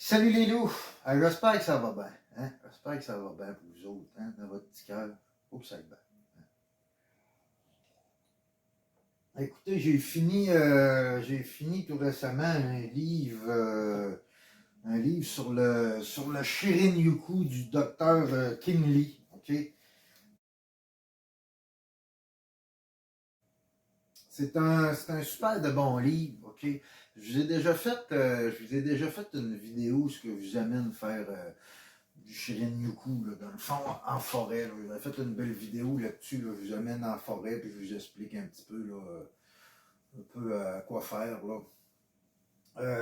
Salut les loups! J'espère que ça va bien. Hein? J'espère que ça va bien pour vous autres, hein? Dans votre petit cœur. Faut que ça aille bien. Écoutez, j'ai fini tout récemment un livre sur le Shirin-Yoku du docteur King Lee. OK? C'est un super de bon livre. OK? Je vous ai déjà fait une vidéo ce que vous amène faire du Shirin-Yoku, dans le fond, en forêt. Là. J'avais fait une belle vidéo là-dessus. Là. Je vous amène en forêt puis je vous explique un petit peu, là, un peu quoi faire. Là.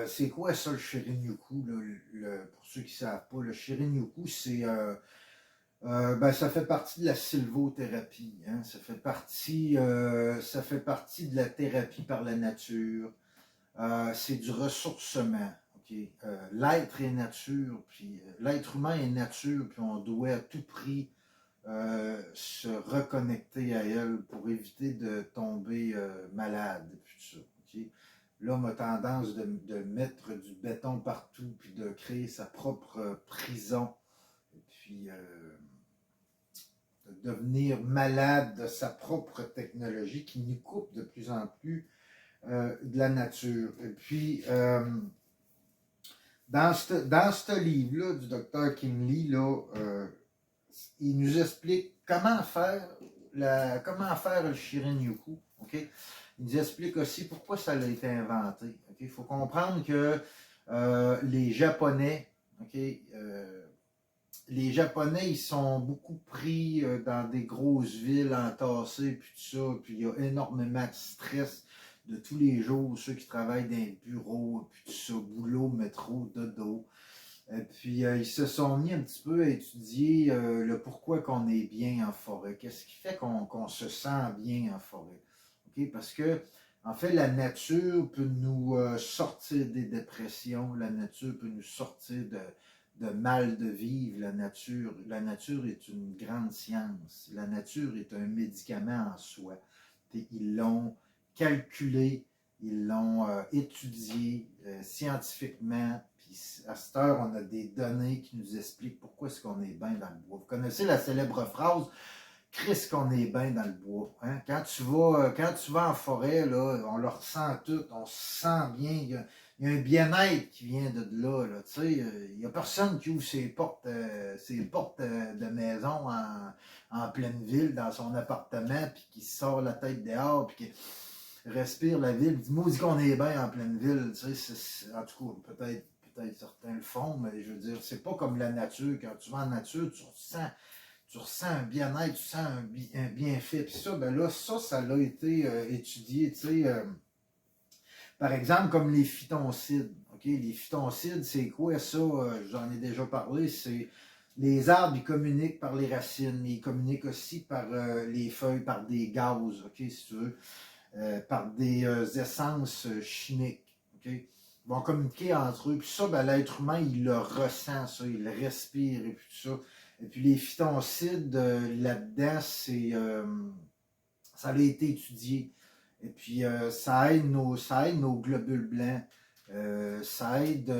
C'est quoi ça, le Shirin-Yoku? Pour ceux qui ne savent pas, le Shirin-Yoku, ça fait partie de la sylvothérapie. Hein? Ça fait partie de la thérapie par la nature. C'est du ressourcement. Okay? L'être est nature, puis l'être humain est nature, puis on doit à tout prix se reconnecter à elle pour éviter de tomber malade, puis tout ça. Okay? L'homme a tendance de mettre du béton partout, puis de créer sa propre prison, et puis de devenir malade de sa propre technologie qui nous coupe de plus en plus de la nature. Et puis, dans ce livre-là du docteur Kim Lee, là, il nous explique comment faire le Shirin-Yoku. Okay? Il nous explique aussi pourquoi ça a été inventé. Okay? Il faut comprendre que les Japonais, okay, les Japonais, ils sont beaucoup pris dans des grosses villes entassées, puis tout ça, puis il y a énormément de stress de tous les jours, ceux qui travaillent dans les bureaux, puis tout ça, boulot, métro, dodo. Et puis, ils se sont mis un petit peu à étudier le pourquoi qu'on est bien en forêt. Qu'est-ce qui fait qu'on se sent bien en forêt? Okay? Parce que, en fait, la nature peut nous sortir des dépressions, la nature peut nous sortir de mal de vivre. La nature est une grande science. La nature est un médicament en soi. Et ils l'ont calculé, ils l'ont étudié scientifiquement. Puis à cette heure, on a des données qui nous expliquent pourquoi est-ce qu'on est bien dans le bois. Vous connaissez la célèbre phrase Chris qu'on est bien dans le bois. Hein? Quand tu vas en forêt, là, on le ressent tout, on se sent bien. Il y a un bien-être qui vient de là. Il n'y a personne qui ouvre ses portes de maison en pleine ville, dans son appartement, puis qui sort la tête dehors, puis qui respire la ville. Dis-moi, dit qu'on est bien en pleine ville. En tout cas, peut-être certains le font, mais je veux dire, c'est pas comme la nature. Quand tu vas en nature, tu ressens un bien-être, tu sens un bienfait. Puis ça, ben là, ça a été étudié, tu sais, par exemple, comme les phytoncides. Okay? Les phytoncides, c'est quoi ça? J'en ai déjà parlé, c'est les arbres, ils communiquent par les racines, mais ils communiquent aussi par les feuilles, par des gaz, okay, si tu veux, par des essences chimiques. Okay? Ils vont communiquer entre eux. Puis ça, ben, l'être humain, il le ressent, ça, il le respire et puis tout ça. Et puis les phytoncides, là-dedans, ça a été étudié. Et puis ça aide nos globules blancs. Ça aide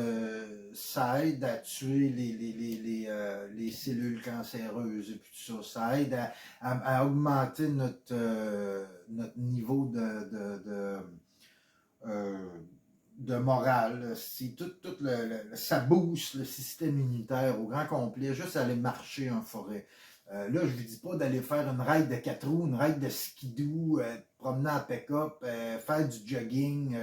à tuer les cellules cancéreuses et puis tout ça. Ça aide à augmenter notre niveau euh, de morale. Ça booste le système immunitaire au grand complet, juste aller marcher en forêt. Là, je ne vous dis pas d'aller faire une ride de 4 roues, une ride de skidoo, promener en pick-up, faire du jogging.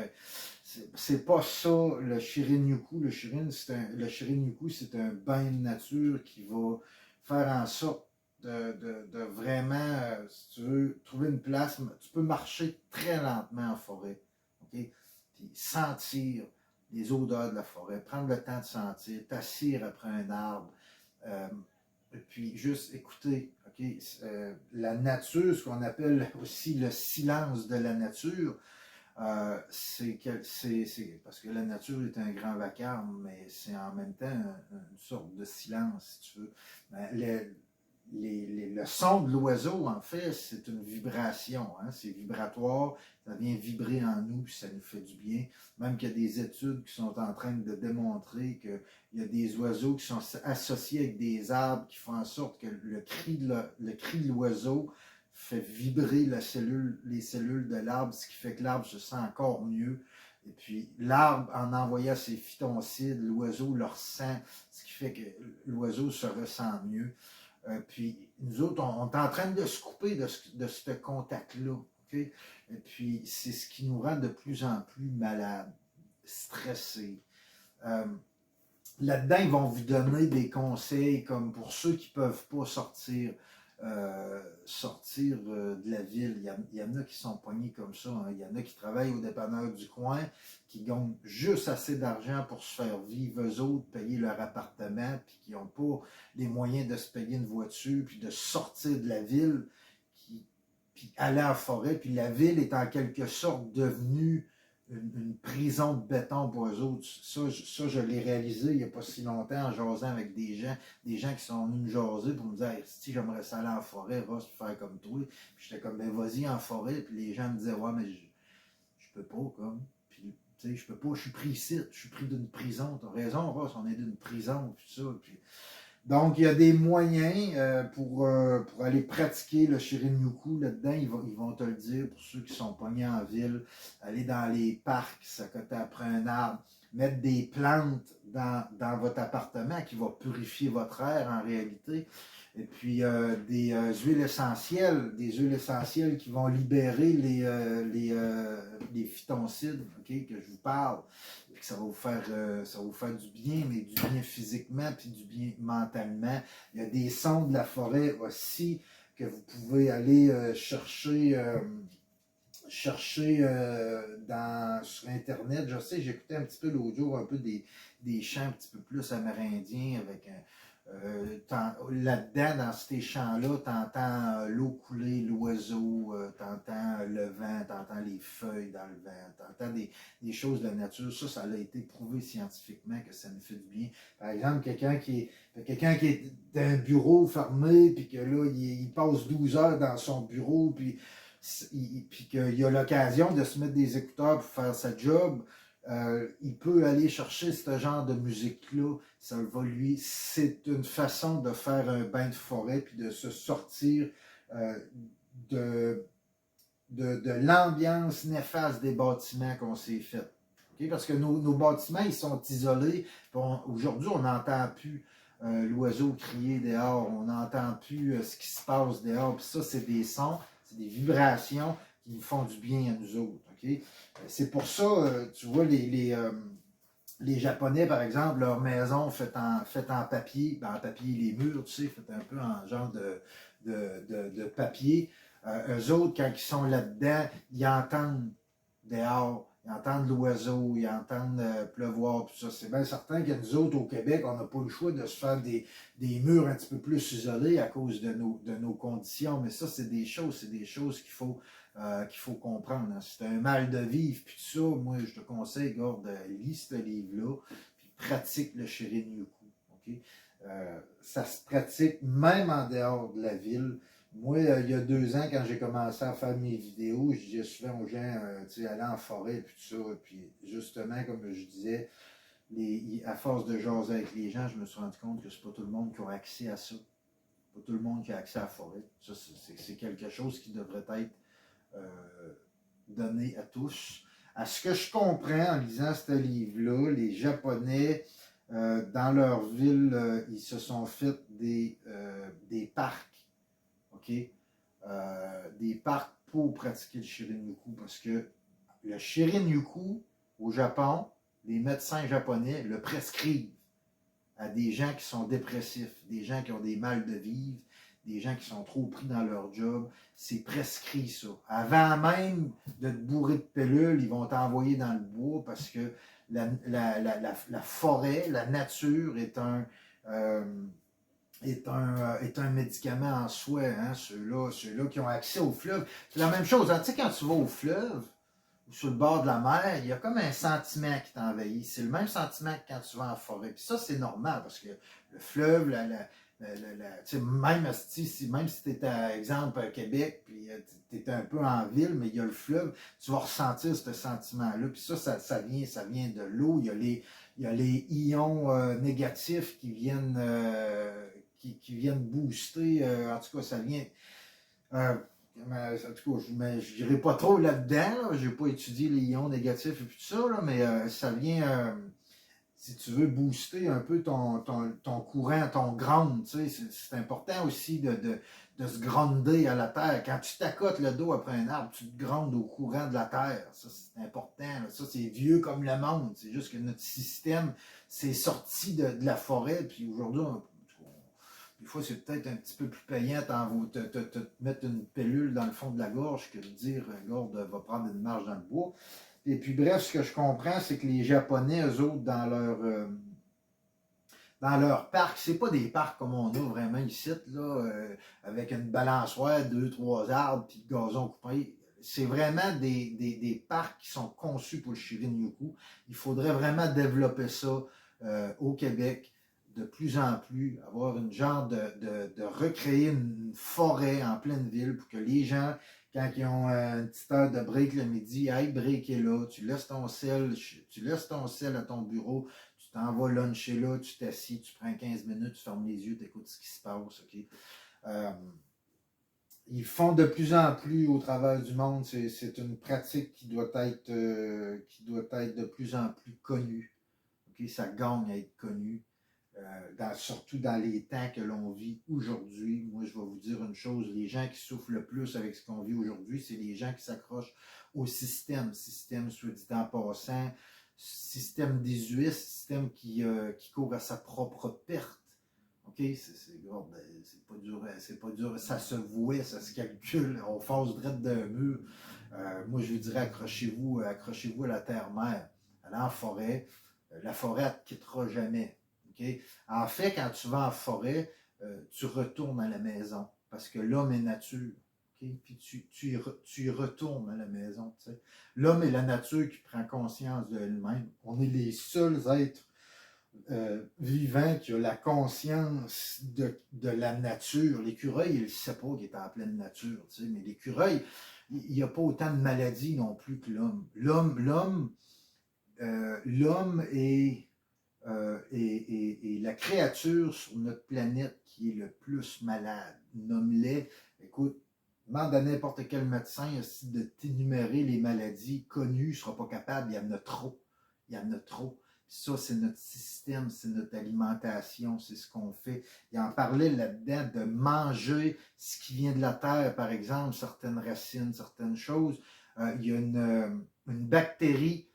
C'est pas ça le Shirin-Yoku. Le Shirin-Yoku, c'est un bain de nature qui va faire en sorte de vraiment, si tu veux, trouver une place. Tu peux marcher très lentement en forêt. Okay? Puis sentir les odeurs de la forêt, prendre le temps de sentir, t'assire après un arbre, et puis juste écouter, okay? La nature, ce qu'on appelle aussi le silence de la nature, c'est parce que la nature est un grand vacarme, mais c'est en même temps une sorte de silence, si tu veux. Ben, le son de l'oiseau, en fait, c'est une vibration. Hein? C'est vibratoire, ça vient vibrer en nous, puis ça nous fait du bien. Même qu'il y a des études qui sont en train de démontrer qu'il y a des oiseaux qui sont associés avec des arbres qui font en sorte que le cri de l'oiseau fait vibrer les cellules de l'arbre, ce qui fait que l'arbre se sent encore mieux. Et puis, l'arbre, en envoyant ses phytoncides, l'oiseau le ressent, ce qui fait que l'oiseau se ressent mieux. Puis, nous autres, on est en train de se couper de ce contact-là. Okay? Et puis, c'est ce qui nous rend de plus en plus malades, stressés. Là-dedans, ils vont vous donner des conseils comme pour ceux qui ne peuvent pas sortir de la ville. Il y en a qui sont pognés comme ça. Hein. Il y en a qui travaillent au dépanneur du coin, qui gagnent juste assez d'argent pour se faire vivre, eux autres, payer leur appartement, puis qui n'ont pas les moyens de se payer une voiture, puis de sortir de la ville, puis aller en forêt. Puis la ville est en quelque sorte devenue une prison de béton pour eux autres. Ça, je l'ai réalisé il n'y a pas si longtemps en jasant avec des gens qui sont venus me jaser pour me dire hey, si j'aimerais ça aller en forêt, Ross, pour faire comme toi. Puis j'étais comme ben vas-y en forêt. Puis les gens me disaient ouais, mais je peux pas, comme. Puis tu sais, je peux pas, je suis pris ici, je suis pris d'une prison. T'as raison, Ross, on est d'une prison, puis ça. Puis donc, il y a des moyens pour aller pratiquer le Shirin-Yoku là-dedans. Ils vont te le dire pour ceux qui sont pognés en ville. Aller dans les parcs, s'accoter après un arbre, mettre des plantes dans votre appartement qui va purifier votre air en réalité. Et puis des huiles essentielles qui vont libérer les phytoncides okay, que je vous parle. Et que ça va vous faire du bien, mais du bien physiquement puis du bien mentalement. Il y a des sons de la forêt aussi que vous pouvez aller chercher sur Internet. Je sais, j'écoutais un petit peu l'autre jour un peu des chants un petit peu plus amérindiens avec là-dedans, dans ces chants-là, tu entends l'eau couler, l'oiseau, tu entends le vent, tu entends les feuilles dans le vent, tu entends des choses de la nature. Ça a été prouvé scientifiquement que ça nous fait du bien. Par exemple, quelqu'un qui est dans un bureau fermé, puis que là, il passe 12 heures dans son bureau, puis qu'il a l'occasion de se mettre des écouteurs pour faire sa job, il peut aller chercher ce genre de musique-là. Ça va lui. C'est une façon de faire un bain de forêt puis de se sortir de l'ambiance néfaste des bâtiments qu'on s'est fait. Okay? Parce que nos bâtiments, ils sont isolés. Aujourd'hui, on n'entend plus l'oiseau crier dehors. On n'entend plus ce qui se passe dehors. Puis ça, c'est des sons, c'est des vibrations qui nous font du bien à nous autres. Okay? C'est pour ça, tu vois, les Japonais, par exemple, leur maison faite en papier, en papier, les murs, tu sais, fait un peu en genre de papier. Eux autres, quand ils sont là-dedans, ils entendent dehors, ils entendent l'oiseau, ils entendent pleuvoir, tout ça. C'est bien certain que nous autres, au Québec, on n'a pas le choix de se faire des murs un petit peu plus isolés à cause de nos conditions. Mais ça, c'est des choses qu'il faut comprendre. Hein. C'est un mal de vivre, puis tout ça, moi, je te conseille, garde, lis ce livre-là, puis pratique le Shirin-Yoku. Okay? Ça se pratique même en dehors de la ville. Moi, il y a 2 ans, quand j'ai commencé à faire mes vidéos, je disais souvent aux gens, aller en forêt, puis tout ça. Puis justement, comme je disais, à force de jaser avec les gens, je me suis rendu compte que c'est pas tout le monde qui a accès à ça. Pas tout le monde qui a accès à la forêt. Ça, c'est quelque chose qui devrait être donné à tous. À ce que je comprends en lisant ce livre-là, les Japonais, dans leur ville, ils se sont fait des parcs. Okay? Des parcs pour pratiquer le Shirin-Yoku parce que le Shirin-Yoku au Japon, les médecins japonais le prescrivent à des gens qui sont dépressifs, des gens qui ont des mal de vivre, des gens qui sont trop pris dans leur job. C'est prescrit ça. Avant même de te bourrer de pilules, ils vont t'envoyer dans le bois parce que la forêt, la nature est un médicament en soi, hein, ceux-là qui ont accès au fleuve. C'est la même chose, hein, tu sais, quand tu vas au fleuve, ou sur le bord de la mer, il y a comme un sentiment qui t'envahit. C'est le même sentiment que quand tu vas en forêt. Puis ça, c'est normal, parce que le fleuve, même même si tu es, à exemple, à Québec, puis tu es un peu en ville, mais il y a le fleuve, tu vas ressentir ce sentiment-là. Puis ça vient de l'eau. Il y a les ions négatifs qui viennent booster. En tout cas, ça vient. En tout cas, je n'irai pas trop là-dedans. Je n'ai pas étudié les ions négatifs et tout ça, là, mais ça vient. Si tu veux booster un peu ton courant, ton ground, tu sais, c'est important aussi de se grounder à la terre. Quand tu t'accotes le dos après un arbre, tu te grondes au courant de la terre. Ça, c'est important. Là. Ça, c'est vieux comme le monde. C'est juste que notre système s'est sorti de la forêt. Puis aujourd'hui, des fois, c'est peut-être un petit peu plus payant te mettre une pilule dans le fond de la gorge que de dire, regarde, va prendre une marche dans le bois. Et puis bref, ce que je comprends, c'est que les Japonais, eux autres, dans leur parc, c'est pas des parcs comme on a vraiment ici, là, avec une balançoire, 2, 3 arbres, puis gazon coupé. C'est vraiment des parcs qui sont conçus pour le Shirin-Yoku. Il faudrait vraiment développer ça au Québec de plus en plus, avoir une genre de recréer une forêt en pleine ville pour que les gens, quand ils ont une petite heure de break le midi, aillent breaker là, tu laisses ton sel à ton bureau, tu t'en vas luncher là, tu t'assis, tu prends 15 minutes, tu fermes les yeux, tu écoutes ce qui se passe, ok? Ils font de plus en plus au travers du monde, c'est une pratique qui doit être de plus en plus connue, ok? Ça gagne à être connu. Surtout dans les temps que l'on vit aujourd'hui. Moi, je vais vous dire une chose, les gens qui souffrent le plus avec ce qu'on vit aujourd'hui, c'est les gens qui s'accrochent au système. Système, soit dit en passant, système désuet, système qui court à sa propre perte. OK? C'est pas dur, ça se voit, ça se calcule, on fonce direct d'un mur. Moi, je vous dirais, accrochez-vous à la terre-mère, allez en forêt. La forêt, elle ne te quittera jamais. Okay? En fait, quand tu vas en forêt, tu retournes à la maison parce que l'homme est nature. Okay? Puis tu y retournes à la maison. T'sais. L'homme est la nature qui prend conscience de elle-même. On est les seuls êtres vivants qui ont la conscience de la nature. L'écureuil, il ne sait pas qu'il est en pleine nature. Mais l'écureuil, il n'y a pas autant de maladies non plus que l'homme. L'homme est et la créature sur notre planète qui est le plus malade. Nomme-les. Écoute, demande à n'importe quel médecin de t'énumérer les maladies connues, il ne sera pas capable, il y en a trop. Il y en a trop. Ça, c'est notre système, c'est notre alimentation, c'est ce qu'on fait. Il en parlait là-dedans de manger ce qui vient de la terre, par exemple, certaines racines, certaines choses. Il y a une bactérie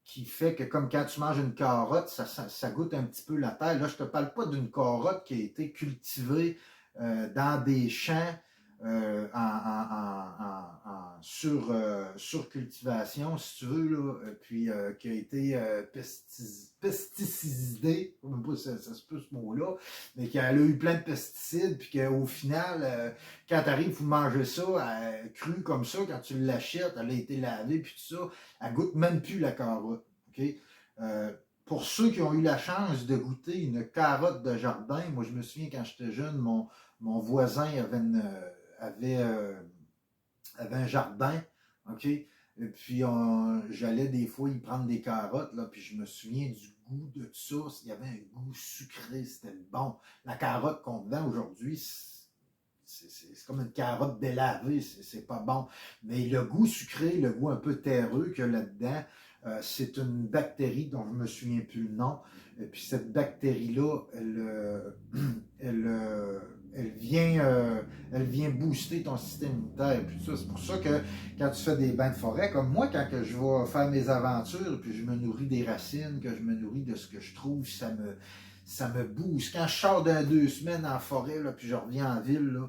qui fait que comme quand tu manges une carotte, ça goûte un petit peu la terre. Là, je ne te parle pas d'une carotte qui a été cultivée dans des champs sur cultivation, si tu veux, là, puis qui a été pesticidée, je ne sais pas si ça se peut ce mot-là, mais qu'elle a eu plein de pesticides, puis qu'au final, quand tu arrives pour manger ça, cru comme ça, quand tu l'achètes, elle a été lavée, puis tout ça, elle goûte même plus la carotte. Okay? Pour ceux qui ont eu la chance de goûter une carotte de jardin, moi je me souviens quand j'étais jeune, mon voisin avait un jardin, ok? Et puis j'allais des fois y prendre des carottes, là, puis je me souviens du goût de ça. Il y avait un goût sucré, c'était bon. La carotte qu'on vend aujourd'hui, c'est comme une carotte délavée, c'est pas bon. Mais le goût sucré, le goût un peu terreux qu'il y a là-dedans, c'est une bactérie dont je ne me souviens plus le nom. Et puis cette bactérie-là, elle vient booster ton système immunitaire. Et puis ça, c'est pour ça que quand tu fais des bains de forêt, comme moi, quand que je vais faire mes aventures, puis je me nourris des racines, que je me nourris de ce que je trouve, ça me booste. Quand je sors de 2 semaines en forêt, là, puis je reviens en ville, là,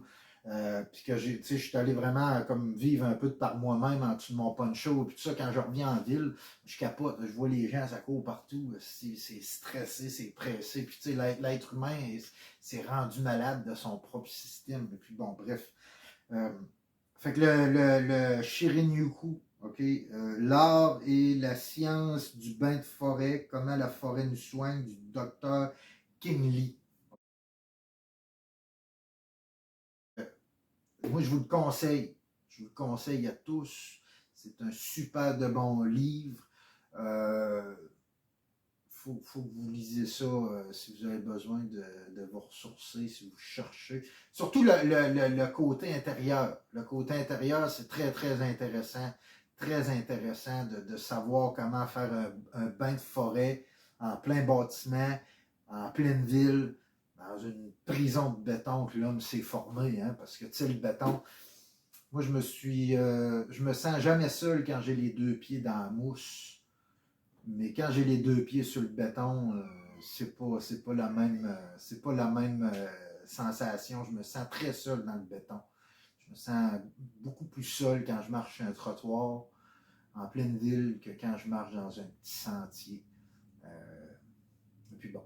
puis que je suis allé vraiment comme vivre un peu de par moi-même en dessous de mon poncho, puis tout ça, quand je reviens en ville, je capote, je vois les gens, ça court partout, c'est stressé, c'est pressé, puis tu sais, l'être humain s'est rendu malade de son propre système, et puis bon, bref. Fait que le Shirin-Yoku, OK, l'art et la science du bain de forêt, comment la forêt nous soigne, du docteur Kim Lee. Moi, je vous le conseille. Je vous le conseille à tous. C'est un super de bon livre. Faut que vous lisez ça si vous avez besoin de vous ressourcer, si vous cherchez. Surtout le côté intérieur. Le côté intérieur, c'est très, très intéressant. Très intéressant de savoir comment faire un bain de forêt en plein bâtiment, en pleine ville, dans une prison de béton que l'homme s'est formé. Hein, parce que, tu sais, le béton, moi, je me sens jamais seul quand j'ai les deux pieds dans la mousse. Mais quand j'ai les deux pieds sur le béton, c'est pas la même sensation. Je me sens très seul dans le béton. Je me sens beaucoup plus seul quand je marche sur un trottoir en pleine ville que quand je marche dans un petit sentier. Et puis bon,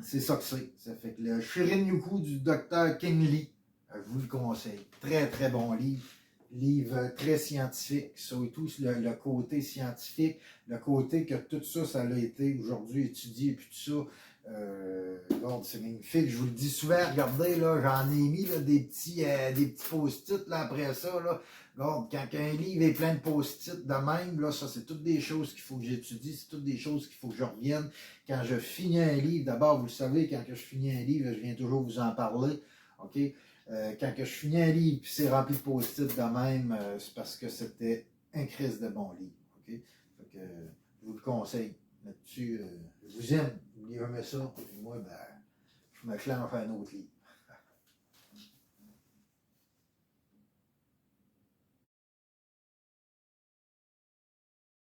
c'est ça que c'est. Ça fait que le Shirin-Yoku du docteur King Lee, je vous le conseille. Très, très bon livre. Livre très scientifique, surtout le côté scientifique, le côté que tout ça, ça a été aujourd'hui étudié, puis tout ça. Regarde, c'est magnifique. Je vous le dis souvent, regardez, là, j'en ai mis là, des petits post-it là, après ça. Là. Regarde, quand un livre est plein de post-it de même, là, ça, c'est toutes des choses qu'il faut que j'étudie, c'est toutes des choses qu'il faut que je revienne. Quand je finis un livre, d'abord, vous le savez, quand je finis un livre, je viens toujours vous en parler. OK? Quand que je finis un livre et c'est rempli de post-it de même, c'est parce que c'était un crise de bon livre. Okay? Fait que, je vous le conseille. Là-dessus, je vous aime. N'oubliez jamais ça. Et moi, ben, je me clenche un autre livre.